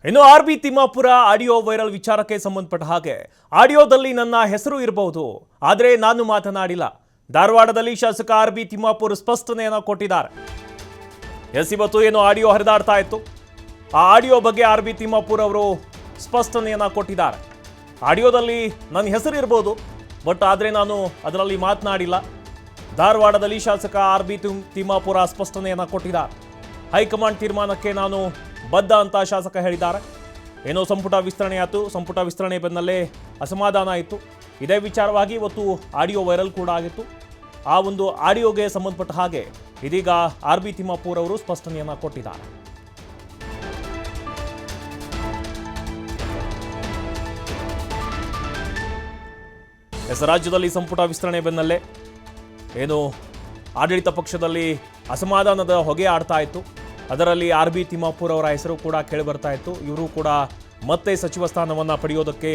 ಇನ್ನು RB. Timmapur audio viral ವಿಚಾರಕ್ಕೆ ಸಂಬಂಧಪಟ್ಟ ಹಾಗೆ ಆಡಿಯೋದಲ್ಲಿ ನನ್ನ ಹೆಸರು ಇರಬಹುದು, ಆದರೆ ನಾನು ಮಾತನಾಡಿಲ್ಲ. ಧಾರವಾಡದಲ್ಲಿ ಶಾಸಕ ಆರ್.ಬಿ. ತಿಮ್ಮಾಪುರ ಸ್ಪಷ್ಟನೆಯನ್ನು ಕೊಟ್ಟಿದ್ದಾರೆ. ಇವತ್ತು ಏನು ಆಡಿಯೋ ಹರಿದಾಡ್ತಾ ಇತ್ತು, ಆ ಆಡಿಯೋ ಬಗ್ಗೆ ಆರ್.ಬಿ. ತಿಮ್ಮಾಪುರ ಅವರು ಸ್ಪಷ್ಟನೆಯನ್ನು ಕೊಟ್ಟಿದ್ದಾರೆ. ಆಡಿಯೋದಲ್ಲಿ ನನ್ನ ಹೆಸರು ಇರಬಹುದು, ಬಟ್ ಆದರೆ ನಾನು ಅದರಲ್ಲಿ ಮಾತನಾಡಿಲ್ಲ. ಧಾರವಾಡದಲ್ಲಿ ಶಾಸಕ ಆರ್.ಬಿ. ತಿಮ್ಮಾಪುರ ಸ್ಪಷ್ಟನೆಯನ್ನು ಕೊಟ್ಟಿದ್ದಾರೆ. ಹೈಕಮಾಂಡ್ ತೀರ್ಮಾನಕ್ಕೆ ನಾನು ಬದ್ಧ ಅಂತ ಶಾಸಕ ಹೇಳಿದ್ದಾರೆ. ಏನೋ ಸಂಪುಟ ವಿಸ್ತರಣೆ ಆಯಿತು, ಸಂಪುಟ ವಿಸ್ತರಣೆ ಬೆನ್ನಲ್ಲೇ ಅಸಮಾಧಾನ ಆಯಿತು. ಇದೇ ವಿಚಾರವಾಗಿ ಇವತ್ತು ಆಡಿಯೋ ವೈರಲ್ ಕೂಡ ಆಗಿತ್ತು. ಆ ಒಂದು ಆಡಿಯೋಗೆ ಸಂಬಂಧಪಟ್ಟ ಹಾಗೆ ಇದೀಗ ಆರ್.ಬಿ. ತಿಮ್ಮಾಪುರ ಅವರು ಸ್ಪಷ್ಟನೆಯನ್ನು ಕೊಟ್ಟಿದ್ದಾರೆ. ರಾಜ್ಯದಲ್ಲಿ ಸಂಪುಟ ವಿಸ್ತರಣೆ ಬೆನ್ನಲ್ಲೇ ಏನು ಆಡಳಿತ ಪಕ್ಷದಲ್ಲಿ ಅಸಮಾಧಾನದ ಹೊಗೆ ಆಡ್ತಾ ಇತ್ತು. ಅದರಲ್ಲಿ ಆರ್.ಬಿ. ತಿಮ್ಮಾಪುರ ಅವರ ಹೆಸರು ಕೂಡ ಕೇಳಿ ಬರ್ತಾ ಇತ್ತು. ಇವರು ಕೂಡ ಮತ್ತೆ ಸಚಿವ ಸ್ಥಾನವನ್ನು ಪಡೆಯೋದಕ್ಕೆ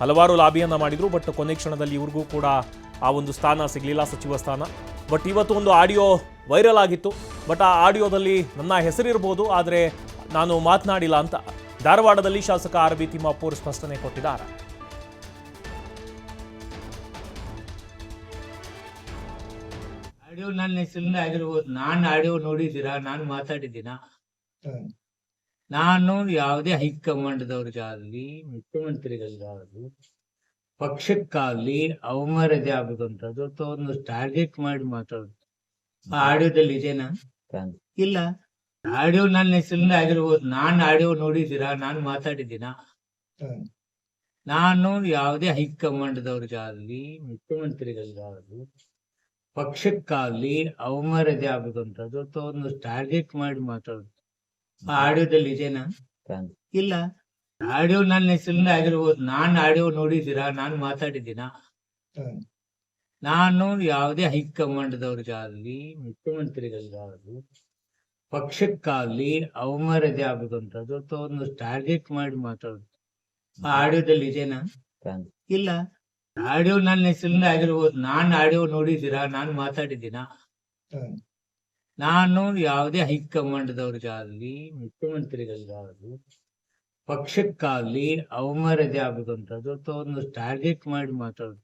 ಹಲವಾರು ಲಾಬಿಯನ್ನು ಮಾಡಿದರು. ಬಟ್ ಕೊನೆ ಕ್ಷಣದಲ್ಲಿ ಇವ್ರಿಗೂ ಕೂಡ ಆ ಒಂದು ಸ್ಥಾನ ಸಿಗಲಿಲ್ಲ, ಸಚಿವ ಸ್ಥಾನ. ಬಟ್ ಇವತ್ತು ಒಂದು ಆಡಿಯೋ ವೈರಲ್ ಆಗಿತ್ತು. ಬಟ್ ಆ ಆಡಿಯೋದಲ್ಲಿ ನನ್ನ ಹೆಸರಿರ್ಬೋದು, ಆದರೆ ನಾನು ಮಾತನಾಡಿಲ್ಲ ಅಂತ ಧಾರವಾಡದಲ್ಲಿ ಶಾಸಕ ಆರ್.ಬಿ. ತಿಮ್ಮಾಪುರ ಸ್ಪಷ್ಟನೆ ಕೊಟ್ಟಿದ್ದಾರೆ. ಆಡಿಯೋ ನನ್ನ ಹೆಸರಿಂದ ಆಗಿರ್ಬೋದು. ನಾನು ಆಡಿಯೋ ನೋಡಿದ್ದೀರಾ? ನಾನು ಮಾತಾಡಿದ್ದೀನ? ನಾನು ಯಾವುದೇ ಹೈಕಮಾಂಡ್ದವ್ರಿಗಾಗ್ಲಿ, ಮುಖ್ಯಮಂತ್ರಿಗಳಿಗಾಗಲಿ, ಪಕ್ಷಕ್ಕಾಗ್ಲಿ ಅವಮರ್ಯಾದೆ ಆಗುದಂಥದ್ದು ಅಥವಾ ಒಂದು ಟಾರ್ಗೆಟ್ ಮಾಡಿ ಮಾತಾಡೋದು ಆ ಆಡಿಯೋದಲ್ಲಿ ಇದೆನಾ? ಇಲ್ಲ. ಆಡಿಯೋ ನನ್ನ ಹೆಸರಿಂದ ಆಗಿರ್ಬೋದು. ನಾನು ಆಡಿಯೋ ನೋಡಿದ್ದೀರಾ? ನಾನು ಮಾತಾಡಿದ್ದೀನ? ನಾನು ಯಾವುದೇ ಹೈಕಮಾಂಡ್ದವ್ರಿಗಾಗ್ಲಿ, ಮುಖ್ಯಮಂತ್ರಿಗಳಿಗಾಗಲಿ, ಪಕ್ಷಕ್ಕಾಗ್ಲಿ ಅವಮರ್ಯಾದೆ ಆಗುದಂಥದ್ದು ಅಥವಾ ಒಂದು ಟಾರ್ಗೆಟ್ ಮಾಡಿ ಮಾತಾಡೋದು ಆ ಆಡಿಯೋದಲ್ಲಿ ಇದೆನಾ? ಇಲ್ಲ. ಆಡಿಯೋ ನನ್ನ ಹೆಸರಿಂದ ಆಗಿರ್ಬೋದು. ನಾನು ಆಡಿಯೋ ನೋಡಿದ್ದೀರಾ? ನಾನು ಮಾತಾಡಿದ್ದೀನ? ನಾನು ಯಾವುದೇ ಹೈಕಮಾಂಡ್ದವ್ರಿಗಾಗ್ಲಿ, ಮುಖ್ಯಮಂತ್ರಿಗಳಿಗಾಗಲಿ, ಪಕ್ಷಕ್ಕಾಗ್ಲಿ ಅವಮರ್ಯಾದೆ ಆಗುದಂಥದ್ದು ಅಥವಾ ಒಂದು ಟಾರ್ಗೆಟ್ ಮಾಡಿ ಮಾತಾಡೋದು ಆ ಆಡಿಯೋದಲ್ಲಿ ಇದೆನಾ? ಇಲ್ಲ. ಆಡಿಯೋ ನನ್ನ ಹೆಸರಿಂದ ಆಗಿರ್ಬೋದು. ನಾನು ಆಡಿಯೋ ನೋಡಿದ್ದೀರಾ? ನಾನು ಮಾತಾಡಿದ್ದೀನ? ನಾನು ಯಾವುದೇ ಹೈಕಮಾಂಡ್ದವ್ರಿಗಾಗ್ಲಿ, ಮುಖ್ಯಮಂತ್ರಿಗಳಿಗಾಗಲಿ, ಪಕ್ಷಕ್ಕಾಗ್ಲಿ ಅವಮರ್ಯಾದೆ ಆಗುದಂಥದ್ದು ಅಥವಾ ಒಂದು ಟಾರ್ಗೆಟ್ ಮಾಡಿ ಮಾತಾಡೋದು